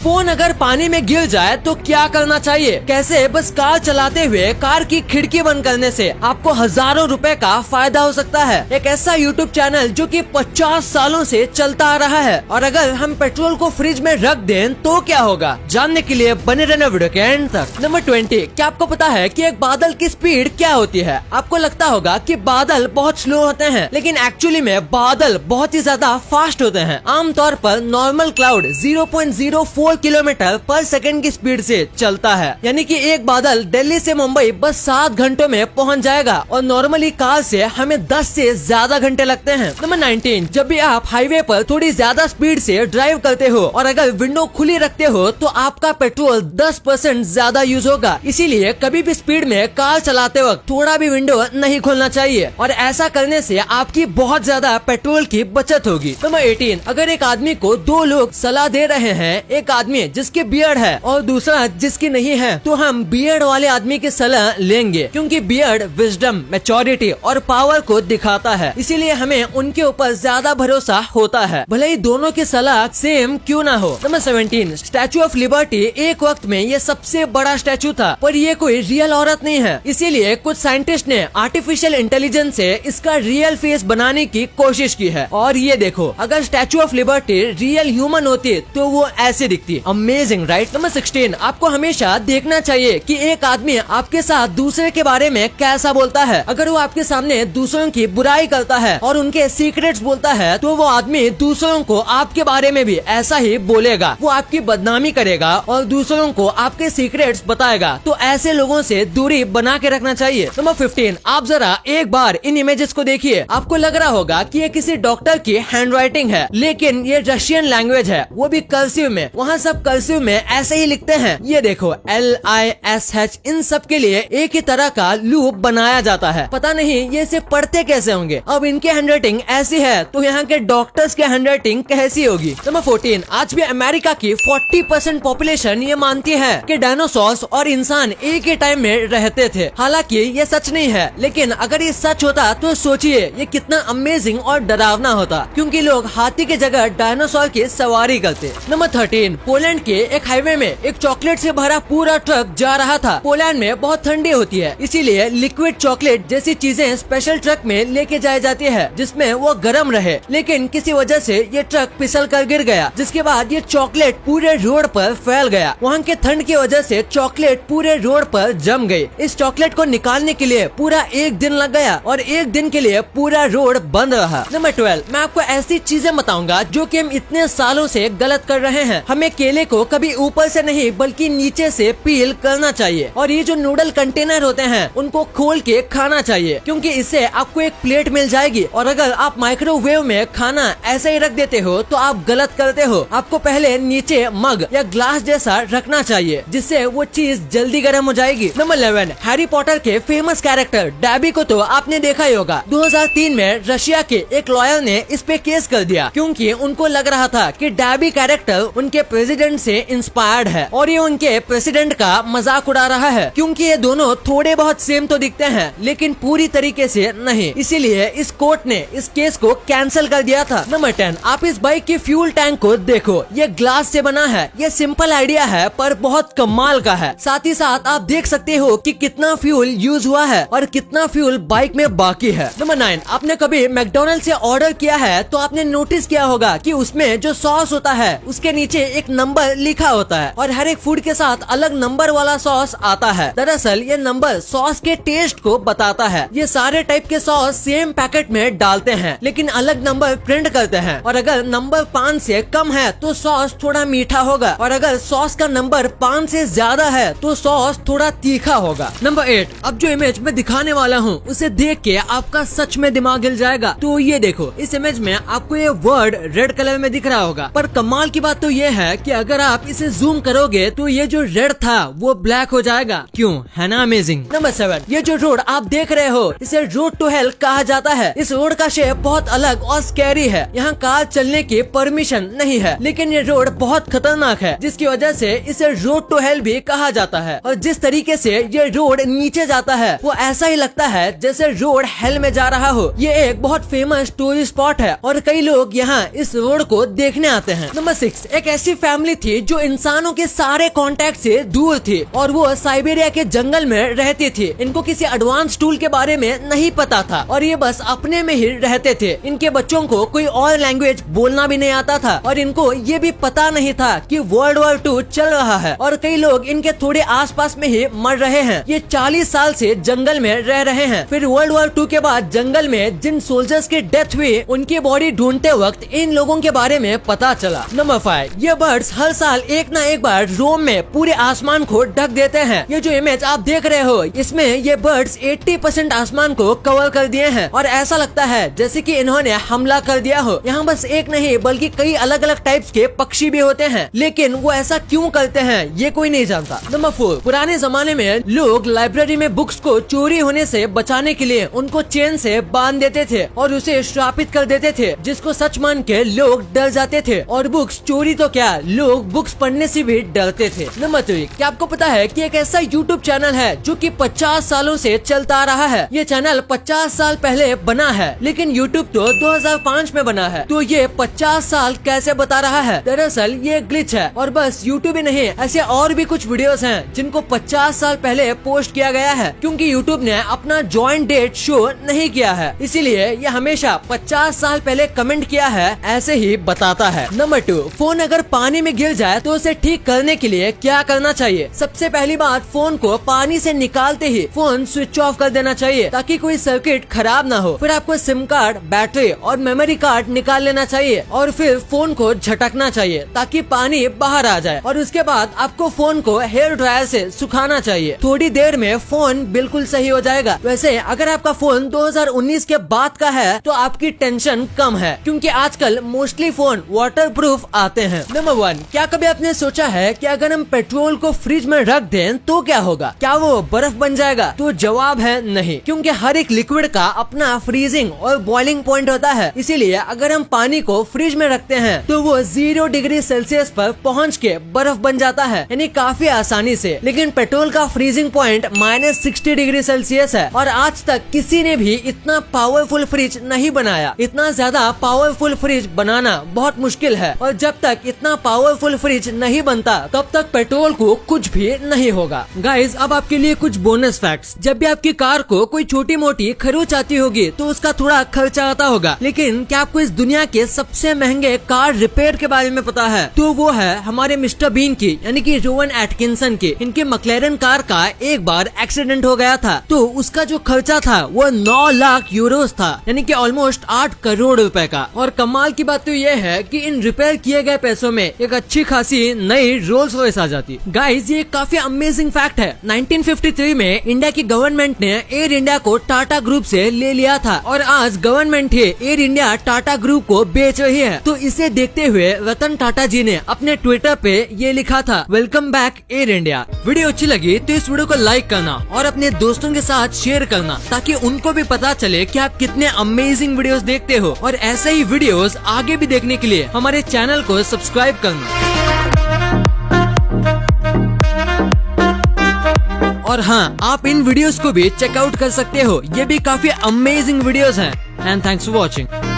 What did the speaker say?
Phone अगर पानी में गिर जाए तो क्या करना चाहिए? कैसे बस कार चलाते हुए कार की खिड़की बंद करने से आपको हजारों रुपए का फायदा हो सकता है। एक ऐसा यूट्यूब चैनल जो कि 50 सालों से चलता आ रहा है। और अगर हम पेट्रोल को फ्रिज में रख दें तो क्या होगा? जानने के लिए बने रहना वीडियो के एंड तक। नंबर 20, क्या आपको पता है कि एक बादल की स्पीड क्या होती है? आपको लगता होगा कि बादल बहुत स्लो होते हैं, लेकिन एक्चुअली में बादल बहुत ही ज्यादा फास्ट होते हैं। आमतौर पर नॉर्मल क्लाउड 0.04 किलोमीटर पर सेकंड की स्पीड से चलता है, यानी कि एक बादल दिल्ली से मुंबई बस 7 घंटों में पहुंच जाएगा और नॉर्मली कार से हमें 10 से ज्यादा घंटे लगते हैं। नंबर 19, जब भी आप हाईवे पर थोड़ी ज्यादा स्पीड से ड्राइव करते हो और अगर विंडो खुली रखते हो तो आपका पेट्रोल 10% ज्यादा यूज होगा। इसीलिए कभी भी स्पीड में कार चलाते वक्त थोड़ा भी विंडो नहीं खोलना चाहिए और ऐसा करने से आपकी बहुत ज्यादा पेट्रोल की बचत होगी। नंबर 18, अगर एक आदमी को 2 लोग सलाह दे रहे हैं, एक आदमी जिसकी बियर्ड है और दूसरा जिसकी नहीं है, तो हम बियर्ड वाले आदमी की सलाह लेंगे, क्योंकि बियर्ड विजडम, मैच्योरिटी और पावर को दिखाता है। इसीलिए हमें उनके ऊपर ज्यादा भरोसा होता है, भले ही दोनों की सलाह सेम क्यों ना हो। नंबर 17, स्टैचू ऑफ लिबर्टी एक वक्त में ये सबसे बड़ा स्टैचू था, पर ये कोई रियल औरत नहीं है। इसीलिए कुछ साइंटिस्ट ने आर्टिफिशियल इंटेलिजेंस से इसका रियल फेस बनाने की कोशिश की है। और ये देखो, अगर statue of liberty real human होती तो वो ऐसे दिखती। Amazing, right? नंबर 16, आपको हमेशा देखना चाहिए कि एक आदमी आपके साथ दूसरे के बारे में कैसा बोलता है। अगर वो आपके सामने दूसरों की बुराई करता है और उनके सीक्रेट्स बोलता है, तो वो आदमी दूसरों को आपके बारे में भी ऐसा ही बोलेगा। वो आपकी बदनामी करेगा और दूसरों को आपके सीक्रेट्स बताएगा। तो ऐसे लोगों से दूरी बना के रखना चाहिए। नंबर 15, आप जरा एक बार इन इमेजेस को देखिए। आपको लग रहा होगा कि ये किसी डॉक्टर की हैंडराइटिंग है, लेकिन ये रशियन लैंग्वेज है, वो भी कर्सिव में। वहाँ सब कर्सिव में ऐसे ही लिखते हैं। ये देखो, LISH, इन सब के लिए एक ही तरह का लूप बनाया जाता है। पता नहीं ये इसे पढ़ते कैसे होंगे। अब इनके हैंडराइटिंग ऐसी है तो यहाँ के डॉक्टर्स के हैंडराइटिंग कैसी होगी? नंबर 14, आज भी अमेरिका की 40% पॉपुलेशन ये मानती है कि डायनासोर्स और इंसान एक ही टाइम में रहते थे। हालांकि ये सच नहीं है, लेकिन अगर ये सच होता तो सोचिए ये कितना अमेजिंग और डरावना होता, क्योंकि लोग हाथी की जगह डायनासोर की सवारी करते। नंबर 13, पोलैंड के एक हाईवे में एक चॉकलेट से भरा पूरा ट्रक जा रहा था। पोलैंड में बहुत ठंडी होती है, इसीलिए लिक्विड चॉकलेट जैसी चीजें स्पेशल ट्रक में लेके जाई जाती है, जिसमें वो गर्म रहे। लेकिन किसी वजह से ये ट्रक फिसल कर गिर गया, जिसके बाद ये चॉकलेट पूरे रोड पर फैल गया। वहाँ के ठंड की वजह से चॉकलेट पूरे रोड पर जम गई। इस चॉकलेट को निकालने के लिए पूरा 1 दिन लग गया और 1 दिन के लिए पूरा रोड बंद रहा। नंबर 12, मैं आपको ऐसी चीजें बताऊंगा जो कि हम इतने सालों से गलत कर रहे हैं। हमें केले को कभी ऊपर से नहीं बल्कि नीचे से पील करना चाहिए। और ये जो नूडल कंटेनर होते हैं उनको खोल के खाना चाहिए, क्योंकि इससे आपको एक प्लेट मिल जाएगी। और अगर आप माइक्रोवेव में खाना ऐसे ही रख देते हो तो आप गलत करते हो। आपको पहले नीचे मग या ग्लास जैसा रखना चाहिए, जिससे वो चीज जल्दी गर्म हो जाएगी। नंबर 11, हैरी पॉटर के फेमस कैरेक्टर डैबी को तो आपने देखा ही होगा। 2003 में रशिया के एक लॉयर ने इस पे केस कर दिया, क्योंकि उनको लग रहा था कि डैबी कैरेक्टर उनके प्रेसिडेंट से इंस्पायर्ड है और ये उनके प्रेसिडेंट का मजाक उड़ा रहा है, क्योंकि ये दोनों थोड़े बहुत सेम तो दिखते हैं लेकिन पूरी तरीके से नहीं। इसीलिए इस कोर्ट ने इस केस को कैंसिल कर दिया था। नंबर 10, आप इस बाइक के फ्यूल टैंक को देखो, ये ग्लास से बना है। ये सिंपल आइडिया है पर बहुत कमाल का है। साथ ही साथ आप देख सकते हो कि कितना फ्यूल यूज हुआ है और कितना फ्यूल बाइक में बाकी है। नंबर 9, आपने कभी मैकडोनल्ड से ऑर्डर किया है तो आपने नोटिस किया होगा कि उसमें जो सॉस होता है उसके नीचे एक नंबर लिखा होता है और हर एक फूड के साथ अलग नंबर वाला सॉस आता है। दरअसल ये नंबर सॉस के टेस्ट को बताता है। ये सारे टाइप के सॉस सेम पैकेट में डालते हैं, लेकिन अलग नंबर प्रिंट करते हैं। और अगर नंबर 5 से कम है तो सॉस थोड़ा मीठा होगा, और अगर सॉस का नंबर 5 से ज्यादा है तो सॉस थोड़ा तीखा होगा। नंबर 8, अब जो इमेज मैं दिखाने वाला हूँ उसे देख के आपका सच में दिमाग हिल जाएगा। तो ये देखो, इस इमेज में आपको ये वर्ड रेड कलर में दिख रहा होगा, पर कमाल की बात तो ये है कि अगर आप इसे जूम करोगे तो ये जो रेड था वो ब्लैक हो जाएगा। क्यों, है ना अमेजिंग? नंबर 7, ये जो रोड आप देख रहे हो इसे रोड टू हेल कहा जाता है। इस रोड का शेप बहुत अलग और स्कैरी है। यहाँ कार चलने की परमिशन नहीं है, लेकिन ये रोड बहुत खतरनाक है, जिसकी वजह से इसे रोड टू हेल भी कहा जाता है। और जिस तरीके से ये रोड नीचे जाता है वो ऐसा ही लगता है जैसे रोड हेल में जा रहा हो। ये एक बहुत फेमस टूरिस्ट स्पॉट है और कई लोग यहाँ इस रोड को देखने आते हैं। नंबर 6, एक ऐसी फैमिली थी जो इंसानों के सारे कांटेक्ट से दूर थी और वो साइबेरिया के जंगल में रहती थी। इनको किसी एडवांस टूल के बारे में नहीं पता था और ये बस अपने में ही रहते थे। इनके बच्चों को कोई और लैंग्वेज बोलना भी नहीं आता था और इनको ये भी पता नहीं था कि वर्ल्ड वॉर 2 चल रहा है और कई लोग इनके थोड़े आसपास में ही मर रहे हैं। ये 40 साल से जंगल में रह रहे हैं। फिर वर्ल्ड वॉर 2 के बाद जंगल में जिन सोल्जर्स की डेथ हुई उनकी बॉडी ढूंढते वक्त इन लोगों के बारे में पता चला। नंबर 5, ये बर्ड्स हर साल एक न एक बार रोम में पूरे आसमान को ढक देते हैं। ये जो इमेज आप देख रहे हो इसमें ये बर्ड्स 80% आसमान को कवर कर दिए हैं और ऐसा लगता है जैसे कि इन्होंने हमला कर दिया हो। यहाँ बस एक नहीं बल्कि कई अलग अलग टाइप्स के पक्षी भी होते हैं, लेकिन वो ऐसा क्यों करते हैं ये कोई नहीं जानता। नंबर 4, पुराने जमाने में लोग लाइब्रेरी में बुक्स को चोरी होने से बचाने के लिए उनको चेन से बांध देते थे और उसे श्रापित कर देते थे, जिसको सच मान के लोग डर जाते थे और बुक्स चोरी तो क्या लोग बुक्स पढ़ने से भी डरते थे। नंबर 3, क्या आपको पता है कि एक ऐसा यूट्यूब चैनल है जो कि 50 सालों से चलता आ रहा है। ये चैनल 50 साल पहले बना है, लेकिन यूट्यूब तो 2005 में बना है। तो ये 50 साल कैसे बता रहा है? दरअसल ये ग्लिच है और बस यूट्यूब ही नहीं, ऐसे और भी कुछ वीडियोस हैं जिनको 50 साल पहले पोस्ट किया गया है, क्योंकि यूट्यूब ने अपना जॉइंट डेट शो नहीं किया है, इसीलिए ये हमेशा 50 साल पहले कमेंट किया है ऐसे ही बताता है। नंबर 2, फोन अगर पानी में गिर जाए तो उसे ठीक करने के लिए क्या करना चाहिए? सबसे पहली बात, फोन को पानी से निकालते ही फोन स्विच ऑफ कर देना चाहिए ताकि कोई सर्किट खराब ना हो। फिर आपको सिम कार्ड, बैटरी और मेमोरी कार्ड निकाल लेना चाहिए और फिर फोन को झटकना चाहिए ताकि पानी बाहर आ जाए और उसके बाद आपको फोन को हेयर ड्रायर से सुखाना चाहिए। थोड़ी देर में फोन बिल्कुल सही हो जाएगा। वैसे अगर आपका फोन 2019 के बाद का है तो आपकी टेंशन कम है, क्योंकि आजकल मोस्टली फोन वाटरप्रूफ आते हैं। नंबर 1, क्या कभी आपने सोचा है कि अगर हम पेट्रोल को फ्रिज में रख दें तो क्या होगा? क्या वो बर्फ बन जाएगा? तो जवाब है नहीं, क्योंकि हर एक लिक्विड का अपना फ्रीजिंग और बॉइलिंग पॉइंट होता है। इसीलिए अगर हम पानी को फ्रिज में रखते हैं तो वो 0 डिग्री सेल्सियस पर पहुंच के बर्फ बन जाता है, यानी काफी आसानी से। लेकिन पेट्रोल का फ्रीजिंग पॉइंट -60 डिग्री सेल्सियस है और आज तक किसी ने भी इतना पावरफुल फ्रिज नहीं बनाया। इतना ज्यादा पावरफुल फ्रिज बनाना बहुत मुश्किल है और जब तक इतना पावरफुल फ्रिज नहीं बनता तब तक पेट्रोल को कुछ भी नहीं होगा। गाइस, अब आपके लिए कुछ बोनस फैक्ट्स। जब भी आपकी कार को कोई छोटी मोटी खरोच आती होगी तो उसका थोड़ा खर्चा आता होगा, लेकिन क्या आपको इस दुनिया के सबसे महंगे कार रिपेयर के बारे में पता है? तो वो है हमारे मिस्टर बीन की, यानी कि रोवन एटकिंसन की। इनके मैक्लेरन कार का एक बार एक्सीडेंट हो गया था तो उसका जो खर्चा था वो 9 लाख यूरोस था, यानी कि ऑलमोस्ट 8 करोड़ रुपए का। और कमाल की बात तो ये है कि इन रिपेयर किए गए पैसों में एक अच्छी खासी नई रोल्स रॉयस आ जाती। गाइस, ये काफी अमेजिंग फैक्ट है। 1953 में इंडिया की गवर्नमेंट ने एयर इंडिया को टाटा ग्रुप से ले लिया था और आज गवर्नमेंट ही एयर इंडिया टाटा ग्रुप को बेच रही है। तो इसे देखते हुए रतन टाटा जी ने अपने ट्विटर पे ये लिखा था, welcome back air India. Video अच्छी लगी तो इस वीडियो को लाइक करना और अपने दोस्तों के साथ शेयर करना ताकि उनको भी पता चले कि आप कितने अमेजिंग वीडियोस देखते हो। और ऐसे ही वीडियोस आगे भी देखने के लिए हमारे चैनल को सब्सक्राइब करना। और हाँ, आप इन वीडियोस को भी चेकआउट कर सकते हो, ये भी काफी अमेजिंग वीडियोस हैं। And thanks for watching.